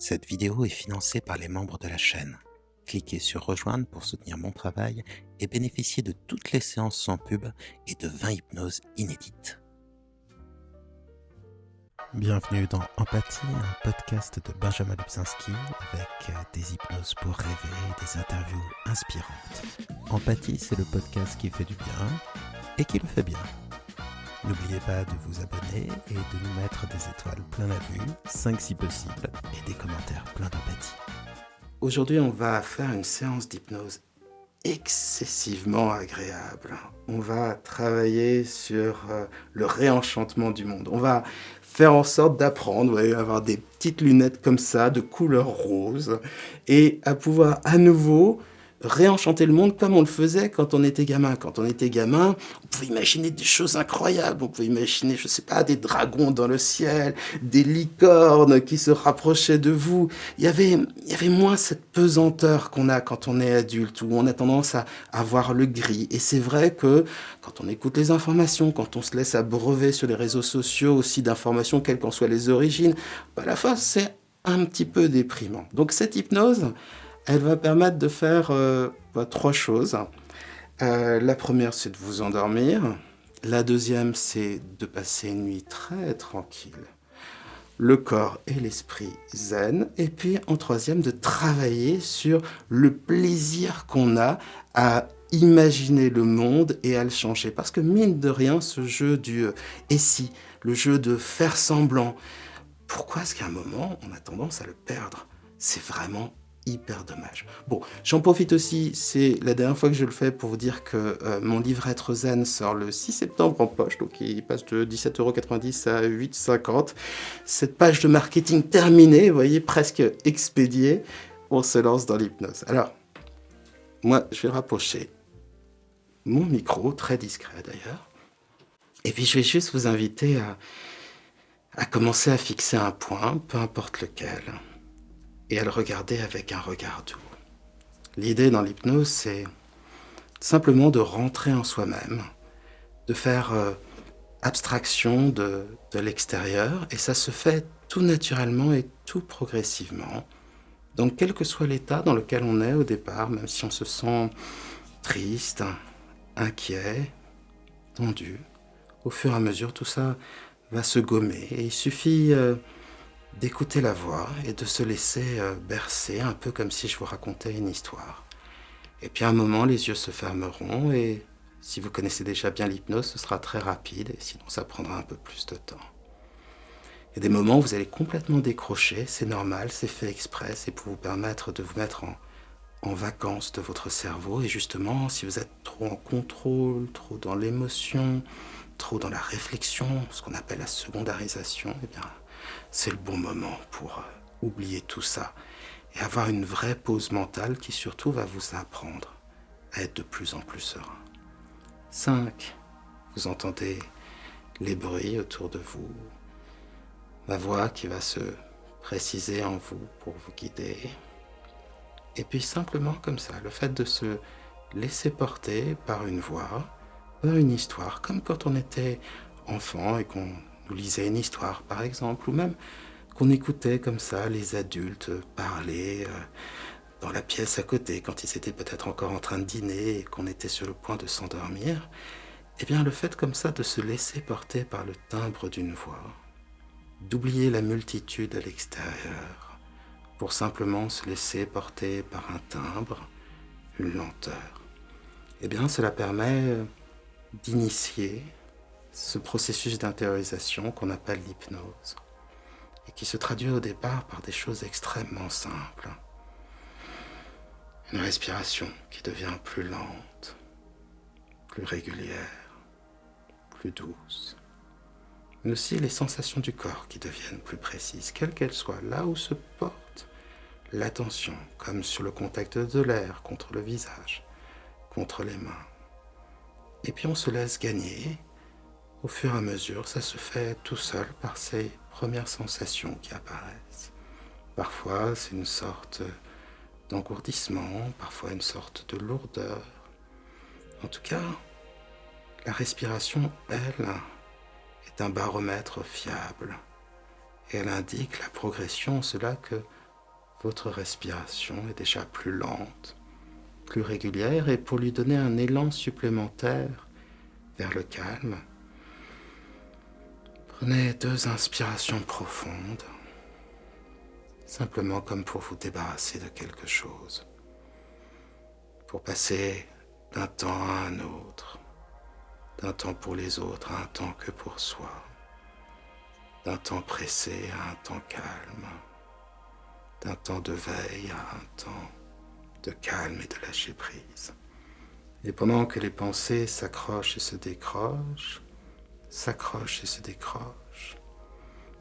Cette vidéo est financée par les membres de la chaîne. Cliquez sur rejoindre pour soutenir mon travail et bénéficier de toutes les séances sans pub et de 20 hypnoses inédites. Bienvenue dans Empathie, un podcast de Benjamin Lubzinski avec des hypnoses pour rêver et des interviews inspirantes. Empathie, c'est le podcast qui fait du bien et qui le fait bien. N'oubliez pas de vous abonner et de nous mettre des étoiles plein la vue, 5 si possible, et des commentaires pleins d'empathie. Aujourd'hui, on va faire une séance d'hypnose excessivement agréable. On va travailler sur le réenchantement du monde. On va faire en sorte d'apprendre, vous voyez, avoir des petites lunettes comme ça, de couleur rose, et à pouvoir à nouveau réenchanter le monde comme on le faisait quand on était gamin. Quand on était gamin, on pouvait imaginer des choses incroyables. On pouvait imaginer, je sais pas, des dragons dans le ciel, des licornes qui se rapprochaient de vous. Il y avait moins cette pesanteur qu'on a quand on est adulte, où on a tendance à voir le gris. Et c'est vrai que quand on écoute les informations, quand on se laisse abreuver sur les réseaux sociaux aussi d'informations, quelles qu'en soient les origines, à la fin, c'est un petit peu déprimant. Donc cette hypnose, elle va permettre de faire 3 choses. La première, c'est de vous endormir. La deuxième, c'est de passer une nuit très tranquille. Le corps et l'esprit zen. Et puis, en troisième, de travailler sur le plaisir qu'on a à imaginer le monde et à le changer. Parce que mine de rien, ce jeu du « et si », le jeu de faire semblant, pourquoi est-ce qu'à un moment, on a tendance à le perdre ? C'est vraiment hyper dommage. Bon, j'en profite aussi, c'est la dernière fois que je le fais pour vous dire que mon livre Être Zen sort le 6 septembre en poche, donc il passe de 17,90 € à 8,50 €. Cette page de marketing terminée, vous voyez, presque expédiée, on se lance dans l'hypnose. Alors, moi, je vais rapprocher mon micro, très discret d'ailleurs, et puis je vais juste vous inviter à commencer à fixer un point, peu importe lequel, et à le regarder avec un regard doux. L'idée dans l'hypnose, c'est simplement de rentrer en soi-même, de faire abstraction de l'extérieur, et ça se fait tout naturellement et tout progressivement. Donc quel que soit l'état dans lequel on est au départ, même si on se sent triste, inquiet, tendu, au fur et à mesure, tout ça va se gommer, et il suffit d'écouter la voix et de se laisser bercer, un peu comme si je vous racontais une histoire. Et puis à un moment, les yeux se fermeront, et si vous connaissez déjà bien l'hypnose, ce sera très rapide, et sinon ça prendra un peu plus de temps. Il y a des moments où vous allez complètement décrocher, c'est normal, c'est fait exprès, c'est pour vous permettre de vous mettre en vacances de votre cerveau, et justement, si vous êtes trop en contrôle, trop dans l'émotion, trop dans la réflexion, ce qu'on appelle la secondarisation, eh bien, c'est le bon moment pour oublier tout ça et avoir une vraie pause mentale qui surtout va vous apprendre à être de plus en plus serein. 5. Vous entendez les bruits autour de vous, ma voix qui va se préciser en vous pour vous guider. Et puis simplement comme ça, le fait de se laisser porter par une voix, par une histoire, comme quand on était enfant et qu'on nous lisait une histoire par exemple, ou même qu'on écoutait comme ça les adultes parler dans la pièce à côté quand ils étaient peut-être encore en train de dîner et qu'on était sur le point de s'endormir. Eh bien le fait comme ça de se laisser porter par le timbre d'une voix, d'oublier la multitude à l'extérieur pour simplement se laisser porter par un timbre, une lenteur, eh bien cela permet d'initier ce processus d'intériorisation qu'on appelle l'hypnose et qui se traduit au départ par des choses extrêmement simples. Une respiration qui devient plus lente, plus régulière, plus douce, mais aussi les sensations du corps qui deviennent plus précises, quelles qu'elles soient, là où se porte l'attention, comme sur le contact de l'air contre le visage, contre les mains. Et puis on se laisse gagner. Au fur et à mesure, ça se fait tout seul par ces premières sensations qui apparaissent. Parfois, c'est une sorte d'engourdissement, parfois une sorte de lourdeur. En tout cas, la respiration, elle, est un baromètre fiable. Et elle indique la progression, cela que votre respiration est déjà plus lente, plus régulière, et pour lui donner un élan supplémentaire vers le calme, prenez 2 inspirations profondes, simplement comme pour vous débarrasser de quelque chose, pour passer d'un temps à un autre, d'un temps pour les autres à un temps que pour soi, d'un temps pressé à un temps calme, d'un temps de veille à un temps de calme et de lâcher prise. Et pendant que les pensées s'accrochent et se décrochent, s'accrochent et se décrochent,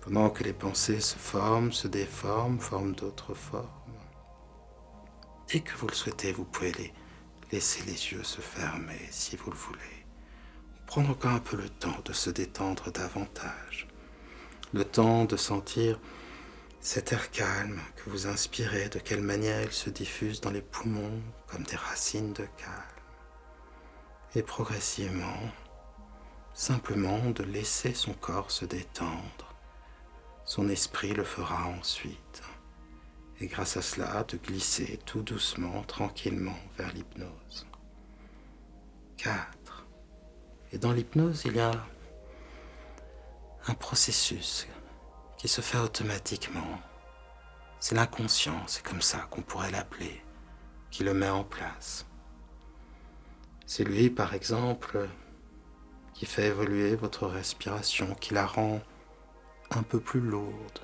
pendant que les pensées se forment, se déforment, forment d'autres formes, et que vous le souhaitez, vous pouvez laisser les yeux se fermer si vous le voulez. Prendre encore un peu le temps de se détendre davantage, le temps de sentir cet air calme que vous inspirez, de quelle manière il se diffuse dans les poumons comme des racines de calme. Et progressivement, simplement de laisser son corps se détendre. Son esprit le fera ensuite. Et grâce à cela, de glisser tout doucement, tranquillement vers l'hypnose. 4. Et dans l'hypnose, il y a un processus qui se fait automatiquement. C'est l'inconscient, c'est comme ça qu'on pourrait l'appeler, qui le met en place. C'est lui, par exemple, qui fait évoluer votre respiration, qui la rend un peu plus lourde.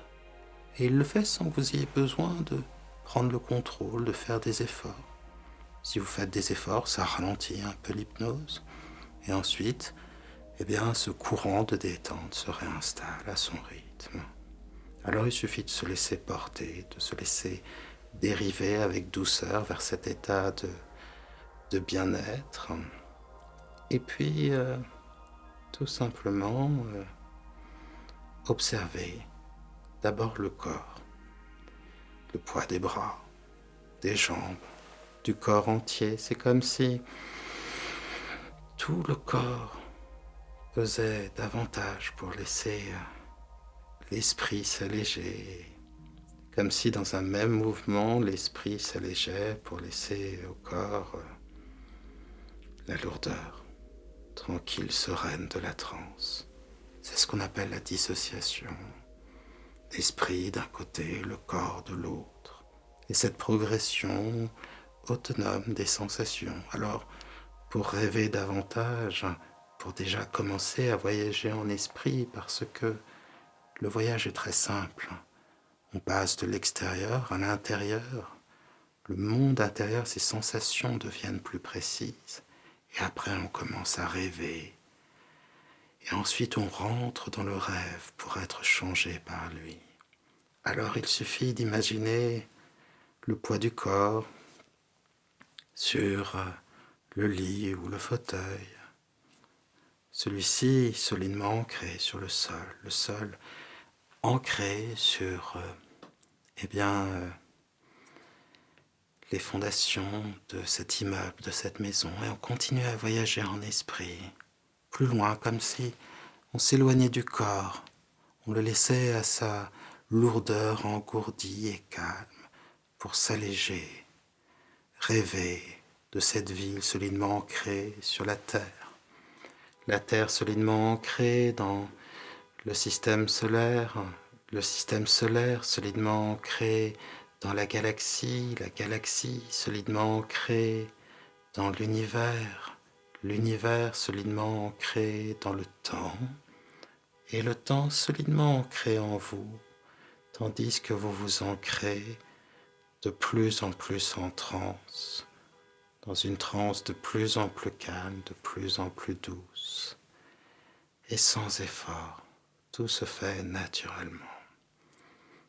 Et il le fait sans que vous ayez besoin de prendre le contrôle, de faire des efforts. Si vous faites des efforts, ça ralentit un peu l'hypnose. Et ensuite, ce courant de détente se réinstalle à son rythme. Alors il suffit de se laisser porter, de se laisser dériver avec douceur vers cet état de bien-être. Et puis, tout simplement, observer d'abord le corps, le poids des bras, des jambes, du corps entier. C'est comme si tout le corps pesait davantage pour laisser l'esprit s'alléger. Comme si dans un même mouvement, l'esprit s'allégeait pour laisser au corps la lourdeur, tranquille, sereine de la transe. C'est ce qu'on appelle la dissociation. L'esprit d'un côté, le corps de l'autre. Et cette progression autonome des sensations. Alors, pour rêver davantage, pour déjà commencer à voyager en esprit, parce que le voyage est très simple. On passe de l'extérieur à l'intérieur. Le monde intérieur, ses sensations deviennent plus précises. Et après, on commence à rêver. Et ensuite, on rentre dans le rêve pour être changé par lui. Alors, il suffit d'imaginer le poids du corps sur le lit ou le fauteuil. Celui-ci solidement ancré sur le sol ancré sur les fondations de cet immeuble, de cette maison, et on continue à voyager en esprit, plus loin, comme si on s'éloignait du corps, on le laissait à sa lourdeur engourdie et calme, pour s'alléger, rêver de cette ville solidement ancrée sur la terre solidement ancrée dans le système solaire solidement ancré dans la galaxie solidement ancré dans l'univers solidement ancré dans le temps, et le temps solidement ancré en vous, tandis que vous vous ancrez de plus en plus en transe, dans une transe de plus en plus calme, de plus en plus douce, et sans effort. Tout se fait naturellement.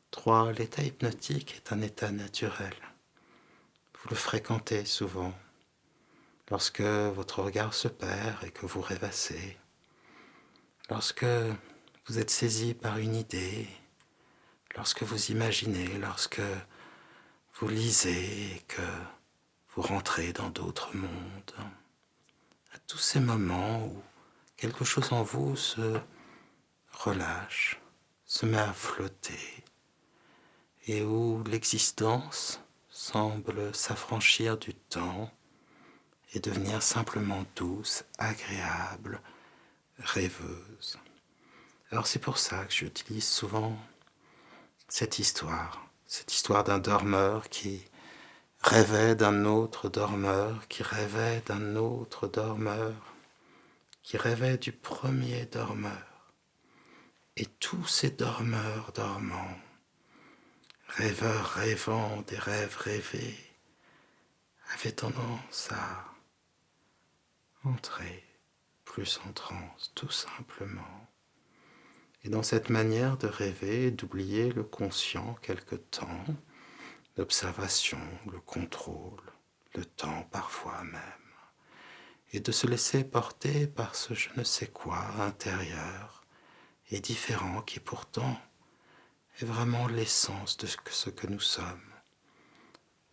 3. L'état hypnotique est un état naturel. Vous le fréquentez souvent lorsque votre regard se perd et que vous rêvassez, lorsque vous êtes saisi par une idée, lorsque vous imaginez, lorsque vous lisez et que vous rentrez dans d'autres mondes. À tous ces moments où quelque chose en vous se relâche, se met à flotter, et où l'existence semble s'affranchir du temps et devenir simplement douce, agréable, rêveuse. Alors c'est pour ça que j'utilise souvent cette histoire d'un dormeur qui rêvait d'un autre dormeur, qui rêvait d'un autre dormeur, qui rêvait du premier dormeur. Et tous ces dormeurs dormants, rêveurs rêvant des rêves rêvés, avaient tendance à entrer plus en transe, tout simplement. Et dans cette manière de rêver, d'oublier le conscient quelque temps, l'observation, le contrôle, le temps parfois même, et de se laisser porter par ce je ne sais quoi intérieur et différent qui pourtant est vraiment l'essence de ce que nous sommes.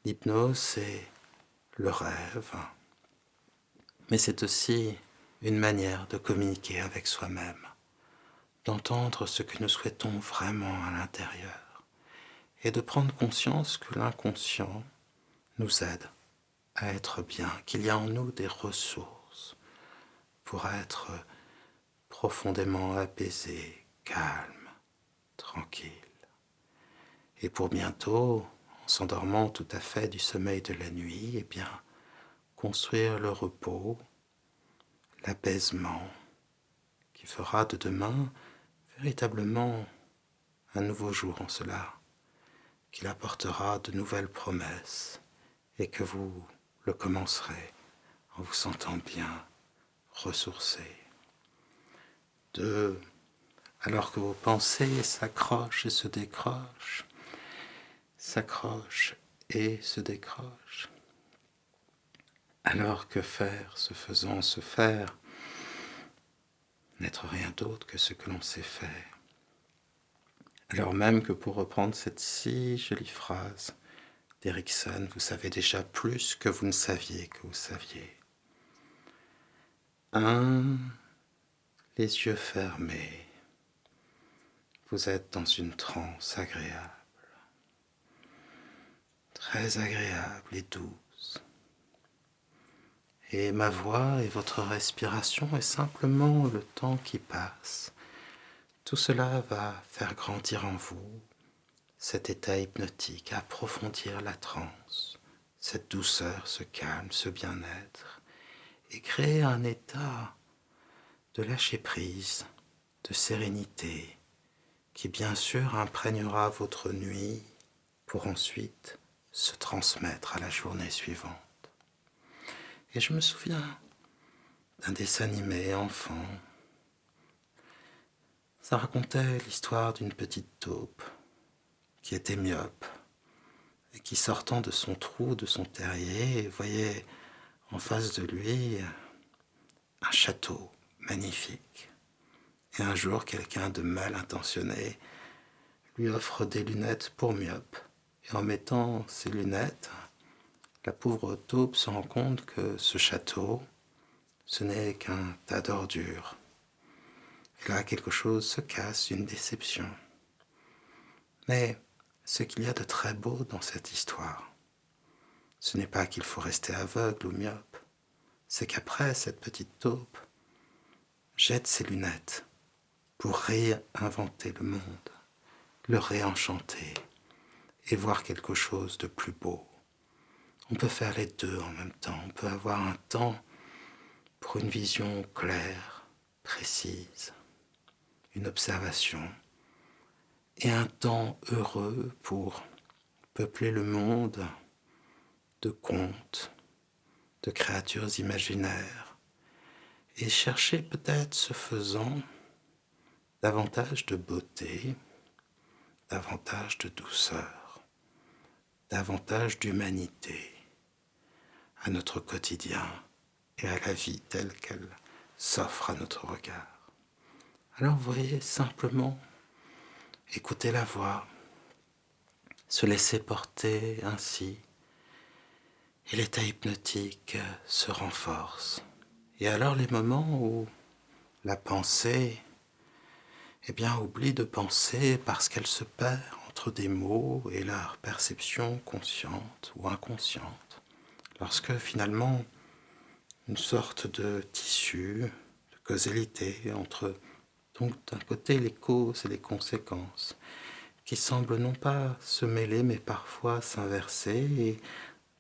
L'hypnose, c'est le rêve, mais c'est aussi une manière de communiquer avec soi-même, d'entendre ce que nous souhaitons vraiment à l'intérieur et de prendre conscience que l'inconscient nous aide à être bien, qu'il y a en nous des ressources pour être profondément apaisé, calme, tranquille. Et pour bientôt, en s'endormant tout à fait du sommeil de la nuit, eh bien, construire le repos, l'apaisement, qui fera de demain véritablement un nouveau jour en cela, qu'il apportera de nouvelles promesses et que vous le commencerez en vous sentant bien, ressourcé. Alors que vos pensées s'accrochent et se décrochent, s'accrochent et se décrochent. Alors que faire, se faisant se faire, n'être rien d'autre que ce que l'on sait faire. Alors même que pour reprendre cette si jolie phrase d'Erickson, vous savez déjà plus que vous ne saviez que vous saviez. Les yeux fermés, vous êtes dans une transe agréable, très agréable et douce. Et ma voix et votre respiration est simplement le temps qui passe. Tout cela va faire grandir en vous cet état hypnotique, approfondir la transe, cette douceur, ce calme, ce bien-être, et créer un état de lâcher-prise, de sérénité, qui bien sûr imprégnera votre nuit pour ensuite se transmettre à la journée suivante. Et je me souviens d'un dessin animé enfant. Ça racontait l'histoire d'une petite taupe qui était myope et qui, sortant de son trou, de son terrier, voyait en face de lui un château magnifique. Et un jour, quelqu'un de mal intentionné lui offre des lunettes pour myope. Et en mettant ces lunettes, la pauvre taupe se rend compte que ce château, ce n'est qu'un tas d'ordures. Et là, quelque chose se casse, une déception. Mais ce qu'il y a de très beau dans cette histoire, ce n'est pas qu'il faut rester aveugle ou myope, c'est qu'après, cette petite taupe jette ses lunettes pour réinventer le monde, le réenchanter et voir quelque chose de plus beau. On peut faire les deux en même temps. On peut avoir un temps pour une vision claire, précise, une observation, et un temps heureux pour peupler le monde de contes, de créatures imaginaires, et chercher peut-être, ce faisant, davantage de beauté, davantage de douceur, davantage d'humanité à notre quotidien et à la vie telle qu'elle s'offre à notre regard. Alors vous voyez, simplement écouter la voix, se laisser porter ainsi, et l'état hypnotique se renforce. Et alors les moments où la pensée, oublie de penser parce qu'elle se perd entre entre des mots et leur perception consciente ou inconsciente, lorsque finalement une sorte de tissu, de causalité entre donc d'un côté les causes et les conséquences, qui semblent non pas se mêler mais parfois s'inverser, et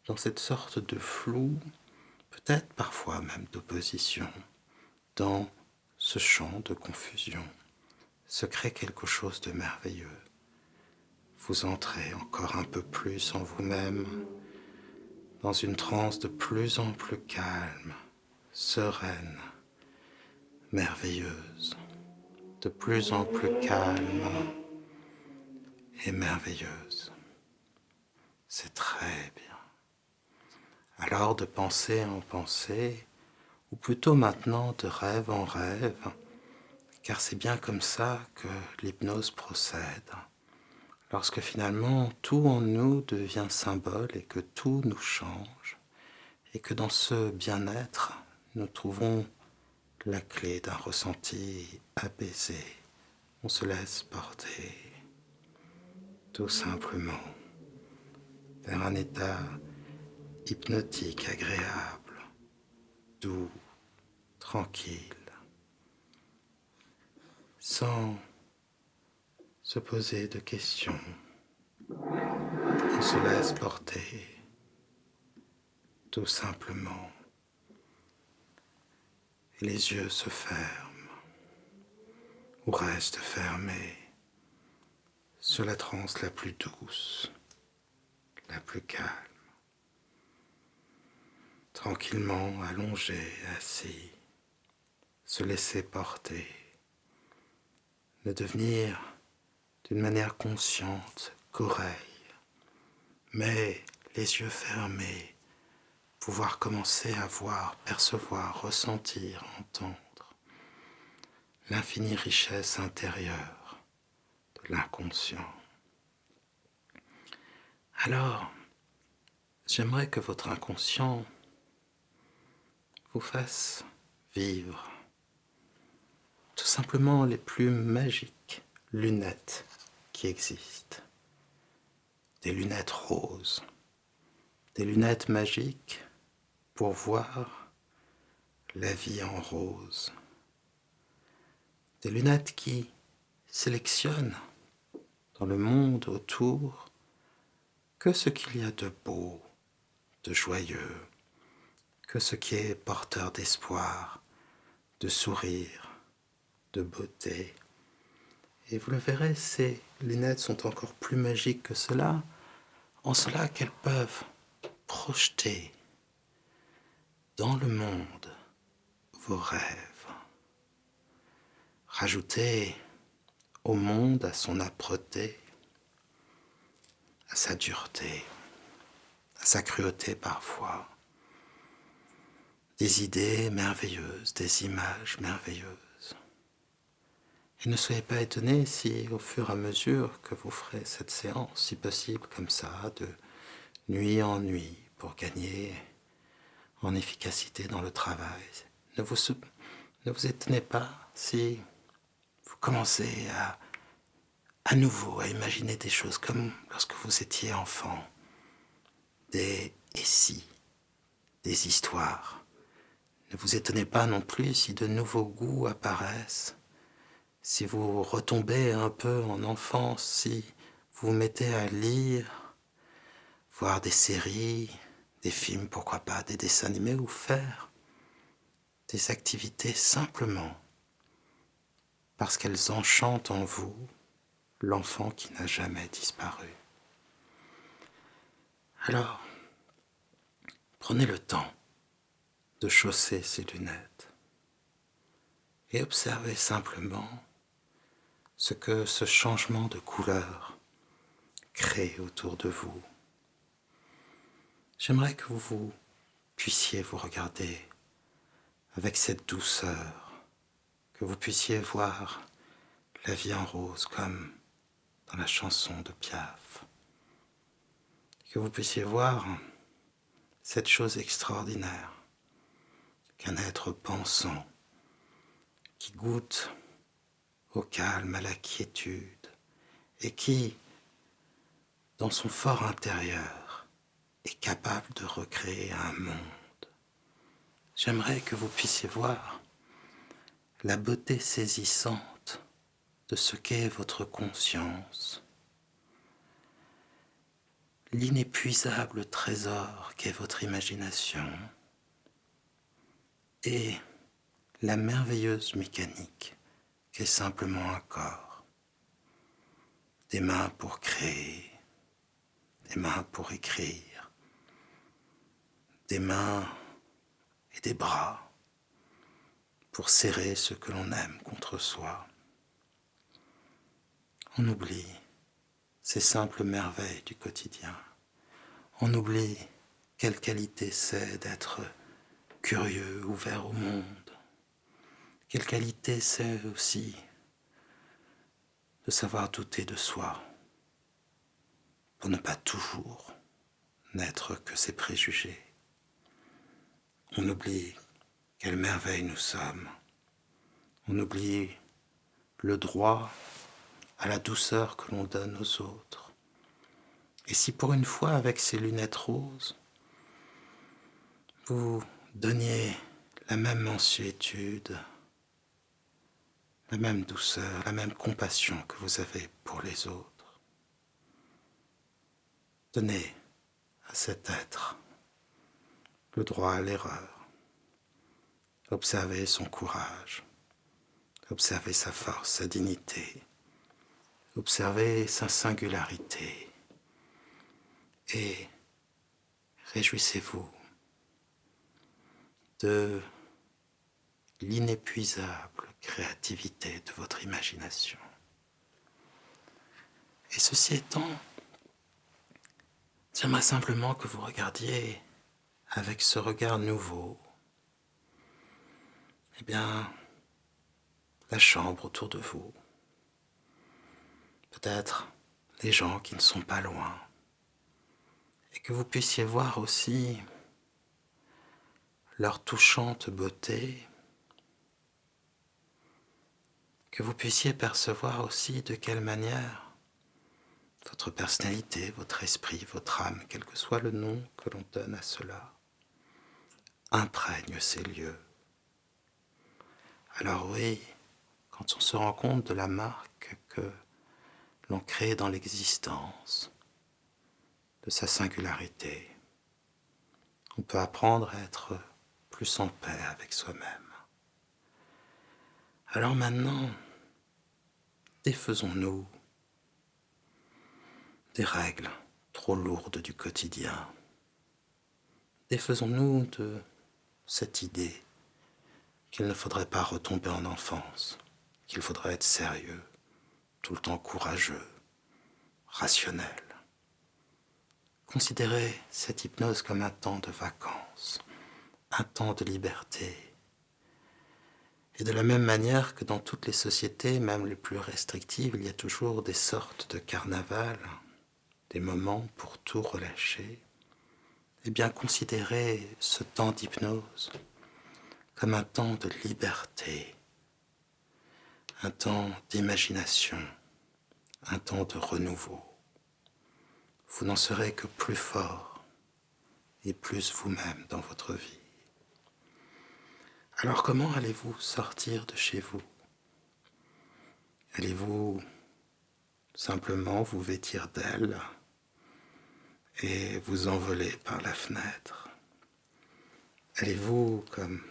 dans cette sorte de flou, peut-être parfois même d'opposition, dans ce champ de confusion, se crée quelque chose de merveilleux. Vous entrez encore un peu plus en vous-même, dans une transe de plus en plus calme, sereine, merveilleuse, de plus en plus calme et merveilleuse. C'est très bien. Alors de pensée en pensée, ou plutôt maintenant de rêve en rêve, car c'est bien comme ça que l'hypnose procède. Lorsque finalement tout en nous devient symbole et que tout nous change, et que dans ce bien-être, nous trouvons la clé d'un ressenti apaisé. On se laisse porter, tout simplement, vers un état hypnotique agréable, doux, tranquille, sans se poser de questions. On se laisse porter, tout simplement, et les yeux se ferment ou restent fermés sur la transe la plus douce, la plus calme. Tranquillement allongé, assis, se laisser porter, ne devenir d'une manière consciente qu'oreille, mais les yeux fermés, pouvoir commencer à voir, percevoir, ressentir, entendre l'infinie richesse intérieure de l'inconscient. Alors, j'aimerais que votre inconscient vous fasse vivre tout simplement les plus magiques lunettes qui existent. Des lunettes roses, des lunettes magiques pour voir la vie en rose. Des lunettes qui sélectionnent dans le monde autour que ce qu'il y a de beau, de joyeux, que ce qui est porteur d'espoir, de sourire, de beauté. Et vous le verrez, ces lunettes sont encore plus magiques que cela, en cela qu'elles peuvent projeter dans le monde vos rêves, rajouter au monde, à son âpreté, à sa dureté, à sa cruauté parfois, des idées merveilleuses, des images merveilleuses. Et ne soyez pas étonnés si, au fur et à mesure que vous ferez cette séance, si possible comme ça, de nuit en nuit, pour gagner en efficacité dans le travail, ne vous étonnez pas si vous commencez à nouveau à imaginer des choses comme lorsque vous étiez enfant, des et si, des histoires. Ne vous étonnez pas non plus si de nouveaux goûts apparaissent, si vous retombez un peu en enfance, si vous vous mettez à lire, voir des séries, des films, pourquoi pas, des dessins animés, ou faire des activités simplement parce qu'elles enchantent en vous l'enfant qui n'a jamais disparu. Alors, prenez le temps de chausser ces lunettes et observez simplement ce que ce changement de couleur crée autour de vous. J'aimerais que vous puissiez vous regarder avec cette douceur, que vous puissiez voir la vie en rose comme dans la chanson de Piaf, que vous puissiez voir cette chose extraordinaire qu'un être pensant qui goûte au calme, à la quiétude et qui, dans son fort intérieur, est capable de recréer un monde. J'aimerais que vous puissiez voir la beauté saisissante de ce qu'est votre conscience, l'inépuisable trésor qu'est votre imagination et la merveilleuse mécanique qu'est simplement un corps. Des mains pour créer, des mains pour écrire, des mains et des bras pour serrer ce que l'on aime contre soi. On oublie ces simples merveilles du quotidien. On oublie quelle qualité c'est d'être curieux, ouvert au monde. Quelle qualité c'est aussi de savoir douter de soi pour ne pas toujours n'être que ses préjugés. On oublie quelle merveille nous sommes. On oublie le droit à la douceur que l'on donne aux autres. Et si pour une fois, avec ces lunettes roses, vous donniez la même mansuétude, la même douceur, la même compassion que vous avez pour les autres, donnez à cet être le droit à l'erreur. Observez son courage, observez sa force, sa dignité, observez sa singularité et réjouissez-vous de l'inépuisable créativité de votre imagination. Et ceci étant, j'aimerais simplement que vous regardiez avec ce regard nouveau, eh bien, la chambre autour de vous, peut-être les gens qui ne sont pas loin, et que vous puissiez voir aussi leur touchante beauté, que vous puissiez percevoir aussi de quelle manière votre personnalité, votre esprit, votre âme, quel que soit le nom que l'on donne à cela, imprègne ces lieux. Alors oui, quand on se rend compte de la marque que l'on crée dans l'existence, de sa singularité, on peut apprendre à être plus en paix avec soi-même. Alors maintenant, défaisons-nous des règles trop lourdes du quotidien. Défaisons-nous de cette idée qu'il ne faudrait pas retomber en enfance, qu'il faudrait être sérieux, tout le temps courageux, rationnel. Considérez cette hypnose comme un temps de vacances, un temps de liberté. Et de la même manière que dans toutes les sociétés, même les plus restrictives, il y a toujours des sortes de carnaval, des moments pour tout relâcher, eh bien considérez ce temps d'hypnose comme un temps de liberté, un temps d'imagination, un temps de renouveau. Vous n'en serez que plus fort et plus vous-même dans votre vie. Alors comment allez-vous sortir de chez vous? Allez-vous simplement vous vêtir d'ailes et vous envoler par la fenêtre? Allez-vous, comme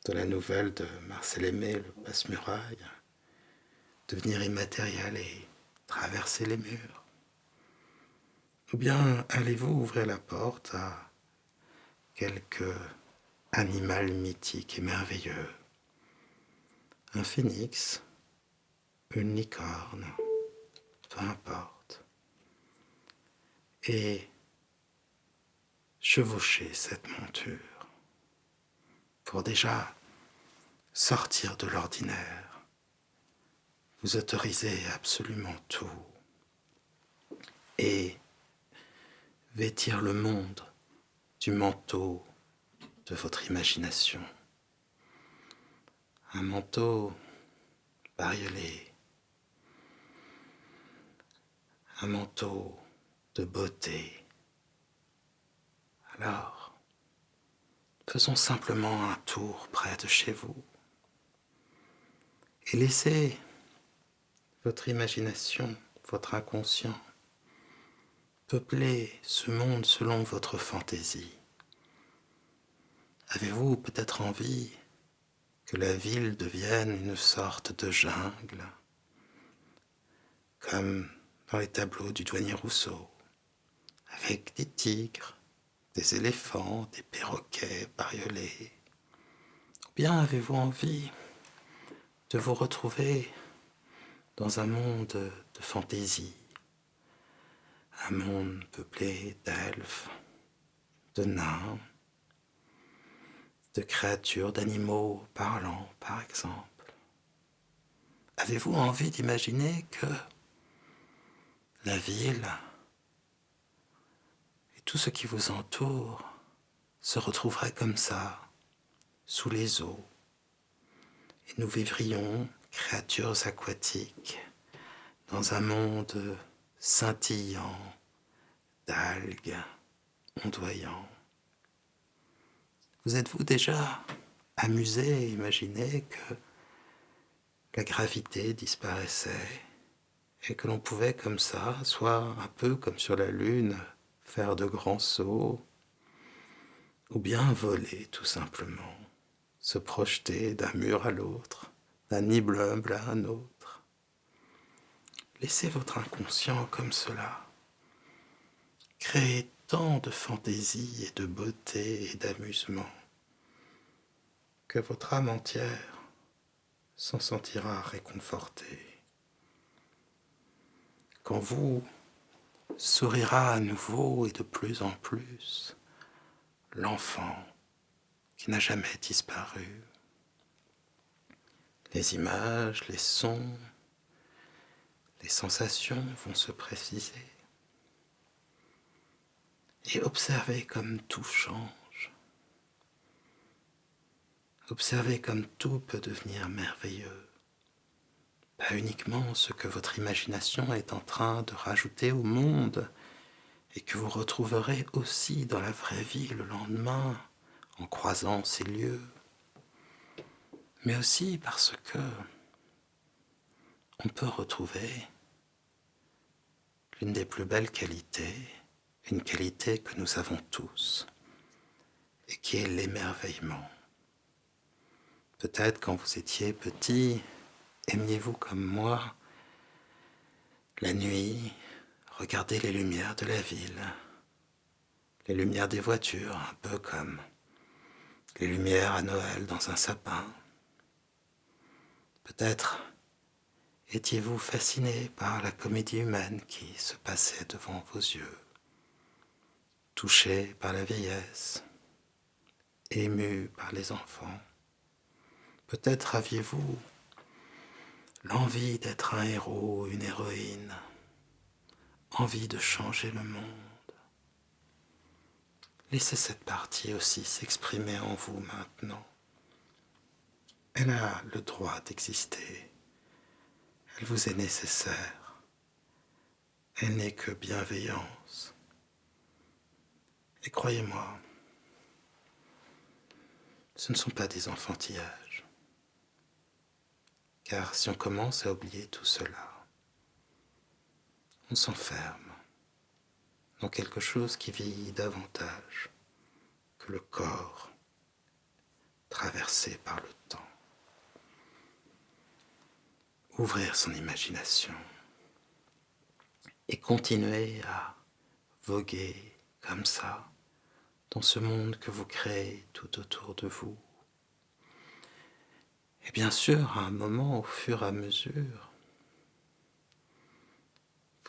de la nouvelle de Marcel Aimé, le passe-muraille, devenir immatériel et traverser les murs? Ou bien allez-vous ouvrir la porte à quelque animal mythique et merveilleux, un phénix, une licorne, peu importe, et chevaucher cette monture pour déjà sortir de l'ordinaire, vous autoriser absolument tout et vêtir le monde du manteau de votre imagination. Un manteau bariolé, un manteau de beauté. Alors, faisons simplement un tour près de chez vous et laissez votre imagination, votre inconscient, peupler ce monde selon votre fantaisie. Avez-vous peut-être envie que la ville devienne une sorte de jungle, comme dans les tableaux du douanier Rousseau, avec des tigres, des éléphants, des perroquets bariolés? Ou bien avez-vous envie de vous retrouver dans un monde de fantaisie, un monde peuplé d'elfes, de nains, de créatures, d'animaux parlants, par exemple? Avez-vous envie d'imaginer que la ville et tout ce qui vous entoure se retrouverait comme ça, sous les eaux, et nous vivrions, créatures aquatiques, dans un monde scintillant d'algues ondoyant? Vous êtes-vous déjà amusé à imaginer que la gravité disparaissait et que l'on pouvait comme ça, soit un peu comme sur la Lune, faire de grands sauts, ou bien voler tout simplement, se projeter d'un mur à l'autre, d'un immeuble à un autre? Laissez votre inconscient comme cela. Créez tant de fantaisie et de beauté et d'amusement que votre âme entière s'en sentira réconfortée. Quand vous sourira à nouveau et de plus en plus l'enfant qui n'a jamais disparu. Les images, les sons, les sensations vont se préciser. Et observez comme tout change. Observez comme tout peut devenir merveilleux. Pas uniquement ce que votre imagination est en train de rajouter au monde et que vous retrouverez aussi dans la vraie vie le lendemain en croisant ces lieux, mais aussi parce que on peut retrouver l'une des plus belles qualités, une qualité que nous avons tous et qui est l'émerveillement. Peut-être quand vous étiez petit, aimiez-vous comme moi la nuit, regarder les lumières de la ville, les lumières des voitures, un peu comme les lumières à Noël dans un sapin. Peut-être étiez-vous fasciné par la comédie humaine qui se passait devant vos yeux, touché par la vieillesse, ému par les enfants. Peut-être aviez-vous l'envie d'être un héros, une héroïne, envie de changer le monde. Laissez cette partie aussi s'exprimer en vous maintenant. Elle a le droit d'exister. Elle vous est nécessaire. Elle n'est que bienveillance. Et croyez-moi, ce ne sont pas des enfantillages. Car si on commence à oublier tout cela, on s'enferme dans quelque chose qui vieillit davantage que le corps traversé par le temps. Ouvrir son imagination et continuer à voguer comme ça dans ce monde que vous créez tout autour de vous. Et bien sûr, à un moment, au fur et à mesure,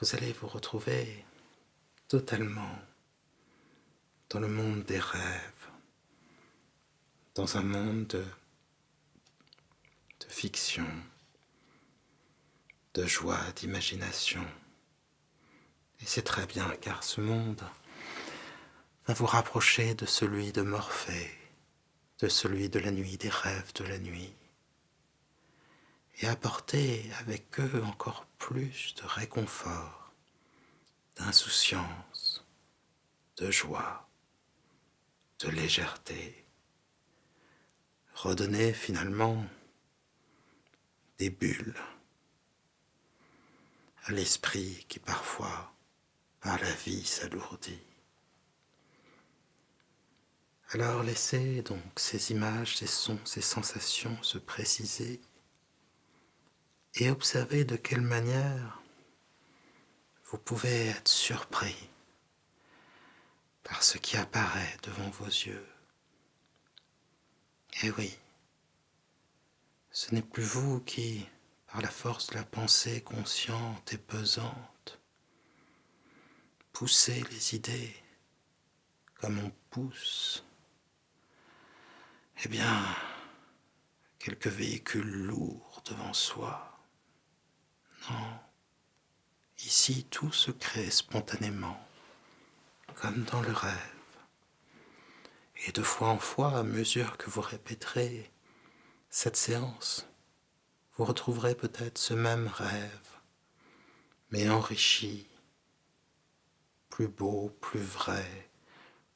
vous allez vous retrouver totalement dans le monde des rêves, dans un monde de fiction, de joie, d'imagination. Et c'est très bien, car ce monde va vous rapprocher de celui de Morphée, de celui de la nuit, des rêves de la nuit, et apporter avec eux encore plus de réconfort, d'insouciance, de joie, de légèreté. Redonner finalement des bulles à l'esprit qui parfois, par la vie, s'alourdit. Alors laissez donc ces images, ces sons, ces sensations se préciser et observez de quelle manière vous pouvez être surpris par ce qui apparaît devant vos yeux. Et oui, ce n'est plus vous qui, par la force de la pensée consciente et pesante, poussez les idées comme on pousse, eh bien, quelques véhicules lourds devant soi. Non, ici tout se crée spontanément, comme dans le rêve. Et de fois en fois, à mesure que vous répéterez cette séance, vous retrouverez peut-être ce même rêve, mais enrichi, plus beau, plus vrai,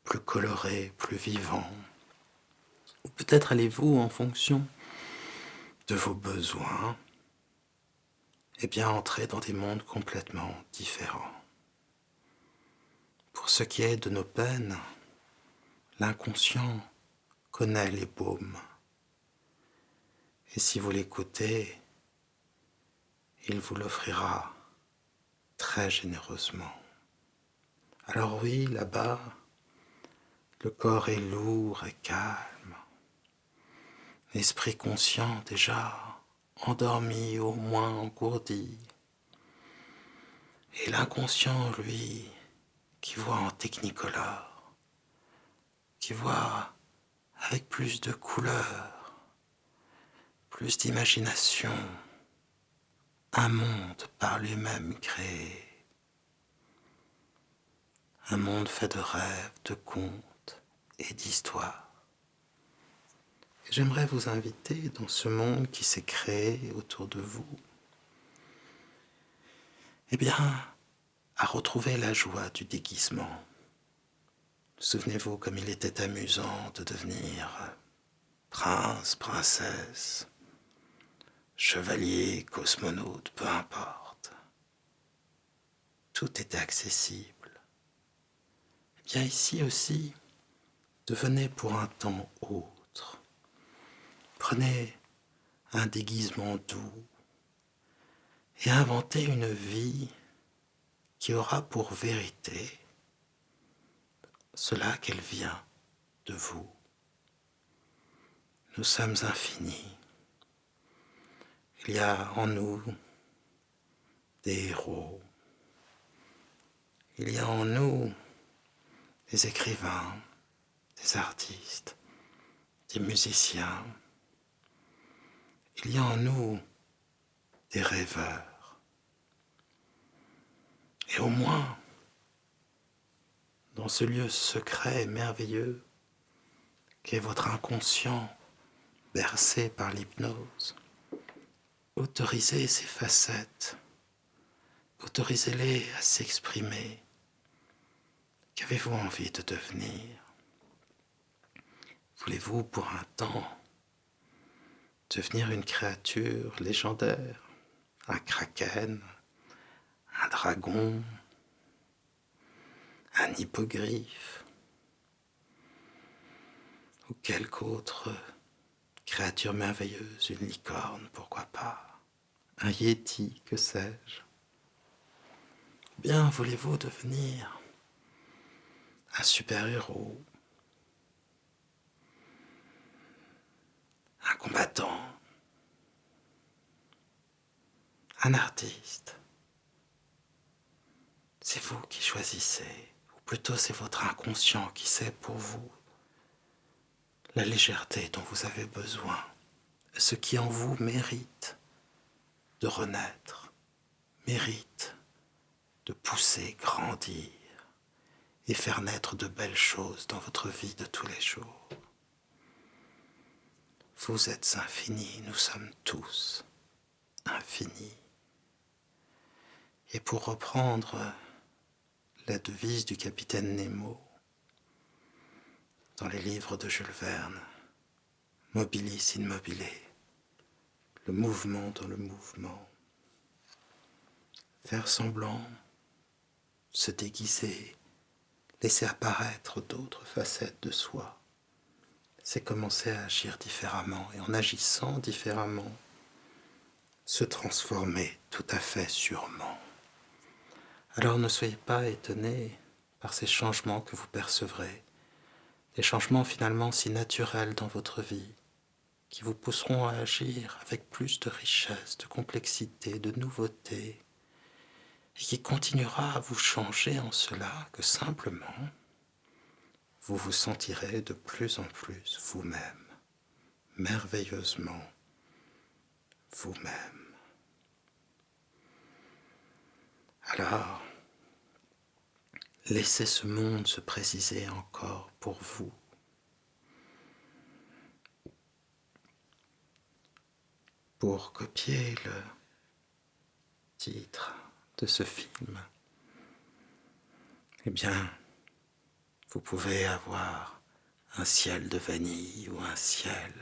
plus coloré, plus vivant. Ou peut-être allez-vous, en fonction de vos besoins, eh bien entrer dans des mondes complètement différents. Pour ce qui est de nos peines, l'inconscient connaît les baumes. Et si vous l'écoutez, il vous l'offrira très généreusement. Alors oui, là-bas, le corps est lourd et calme. L'esprit conscient déjà endormi, au moins engourdi. Et l'inconscient, lui, qui voit en technicolore, qui voit avec plus de couleurs, plus d'imagination, un monde par lui-même créé. Un monde fait de rêves, de contes et d'histoires. J'aimerais vous inviter dans ce monde qui s'est créé autour de vous, eh bien, à retrouver la joie du déguisement. Souvenez-vous comme il était amusant de devenir prince, princesse, chevalier, cosmonaute, peu importe. Tout était accessible. Eh bien ici aussi, devenez pour un temps autre. Prenez un déguisement doux et inventez une vie qui aura pour vérité cela qu'elle vient de vous. Nous sommes infinis. Il y a en nous des héros. Il y a en nous des écrivains, des artistes, des musiciens. Il y a en nous des rêveurs. Et au moins, dans ce lieu secret et merveilleux qu'est votre inconscient bercé par l'hypnose, autorisez ces facettes, autorisez-les à s'exprimer. Qu'avez-vous envie de devenir? Voulez-vous pour un temps devenir une créature légendaire, un kraken, un dragon, un hippogriffe ou quelque autre créature merveilleuse, une licorne, pourquoi pas, un yéti, que sais-je? Bien, voulez-vous devenir un super-héros, un combattant, un artiste? C'est vous qui choisissez, ou plutôt c'est votre inconscient qui sait pour vous la légèreté dont vous avez besoin, ce qui en vous mérite de renaître, mérite de pousser, grandir et faire naître de belles choses dans votre vie de tous les jours. Vous êtes infini, nous sommes tous infinis. Et pour reprendre la devise du capitaine Nemo dans les livres de Jules Verne. Mobilis in mobile, le mouvement dans le mouvement. Faire semblant, se déguiser, laisser apparaître d'autres facettes de soi, c'est commencer à agir différemment et en agissant différemment, se transformer tout à fait sûrement. Alors ne soyez pas étonnés par ces changements que vous percevrez, des changements finalement si naturels dans votre vie, qui vous pousseront à agir avec plus de richesse, de complexité, de nouveauté, et qui continuera à vous changer en cela que simplement, vous vous sentirez de plus en plus vous-même, merveilleusement vous-même. Alors, laissez ce monde se préciser encore pour vous. Pour copier le titre de ce film, eh bien, vous pouvez avoir un ciel de vanille ou un ciel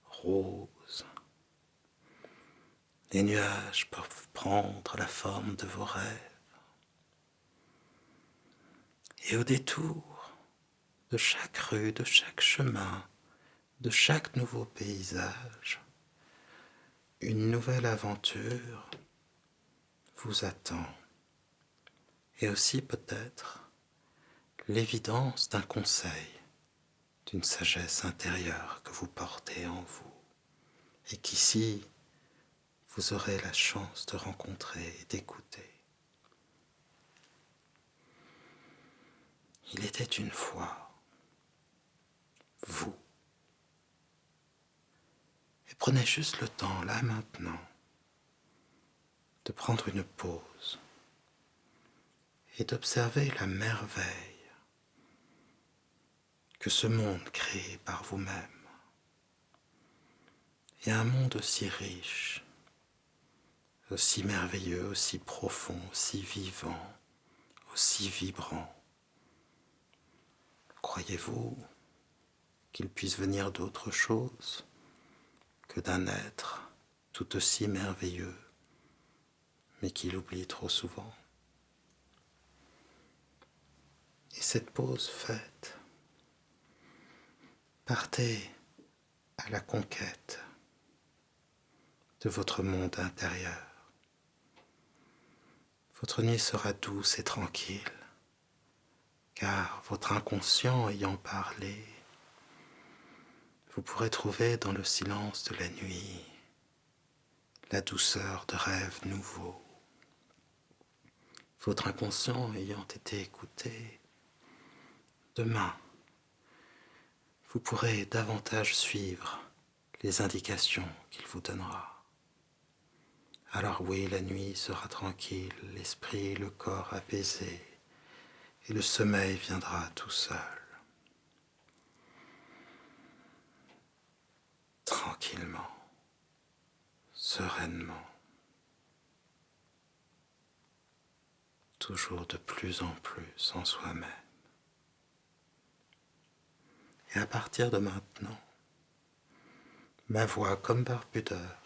rose. Les nuages peuvent prendre la forme de vos rêves. Et au détour de chaque rue, de chaque chemin, de chaque nouveau paysage, une nouvelle aventure vous attend. Et aussi peut-être l'évidence d'un conseil, d'une sagesse intérieure que vous portez en vous et qu'ici vous aurez la chance de rencontrer et d'écouter. Il était une fois vous. Et prenez juste le temps, là maintenant, de prendre une pause et d'observer la merveille que ce monde créé par vous-même. Et un monde aussi riche, aussi merveilleux, aussi profond, aussi vivant, aussi vibrant. Croyez-vous qu'il puisse venir d'autre chose que d'un être tout aussi merveilleux, mais qu'il oublie trop souvent? Et cette pause faite, partez à la conquête de votre monde intérieur. Votre nuit sera douce et tranquille, car votre inconscient ayant parlé, vous pourrez trouver dans le silence de la nuit la douceur de rêves nouveaux. Votre inconscient ayant été écouté, demain, vous pourrez davantage suivre les indications qu'il vous donnera. Alors oui, la nuit sera tranquille, l'esprit et le corps apaisés, et le sommeil viendra tout seul. Tranquillement, sereinement, toujours de plus en plus en soi-même. Et à partir de maintenant, ma voix, comme par pudeur,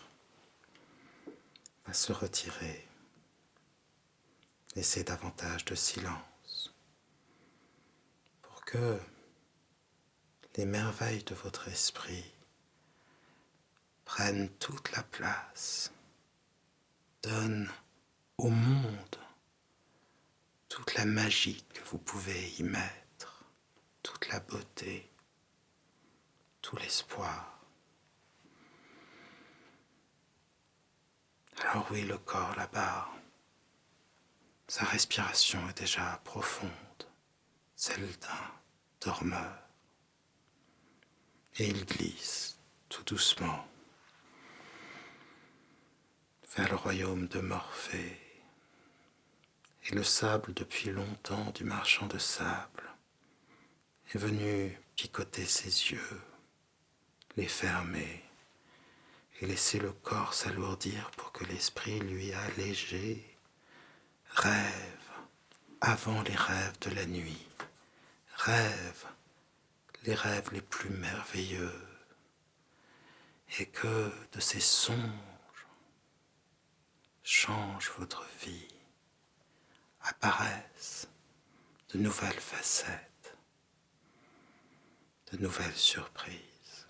va se retirer. Laissez davantage de silence pour que les merveilles de votre esprit prennent toute la place, donnent au monde toute la magie que vous pouvez y mettre, toute la beauté, tout l'espoir. Alors oui, le corps là-bas, sa respiration est déjà profonde, celle d'un dormeur. Et il glisse tout doucement vers le royaume de Morphée. Et le sable depuis longtemps du marchand de sable est venu picoter ses yeux, les fermer et laisser le corps s'alourdir pour que l'esprit lui allégé rêve avant les rêves de la nuit. Rêve les rêves les plus merveilleux, et que de ces songes change votre vie, apparaissent de nouvelles facettes, de nouvelles surprises.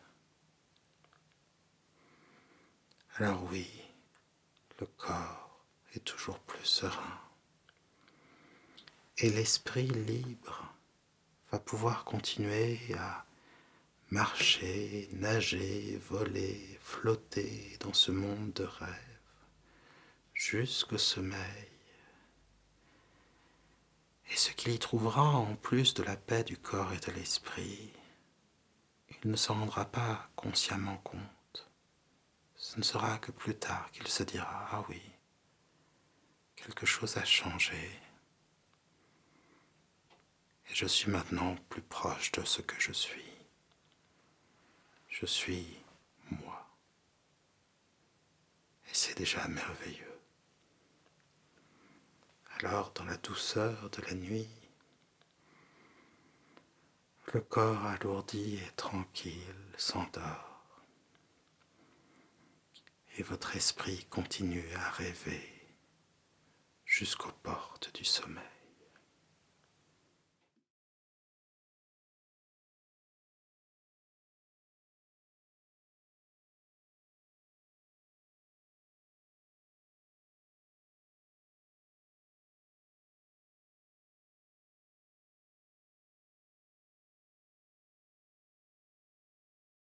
Alors oui, le corps est toujours plus serein, et l'esprit libre va pouvoir continuer à marcher, nager, voler, flotter dans ce monde de rêve jusqu'au sommeil. Et ce qu'il y trouvera en plus de la paix du corps et de l'esprit, il ne s'en rendra pas consciemment compte. Ce ne sera que plus tard qu'il se dira « Ah oui, quelque chose a changé. Et je suis maintenant plus proche de ce que je suis. Je suis moi. » Et c'est déjà merveilleux. Alors, dans la douceur de la nuit, le corps alourdi et tranquille s'endort. Et votre esprit continue à rêver jusqu'aux portes du sommeil.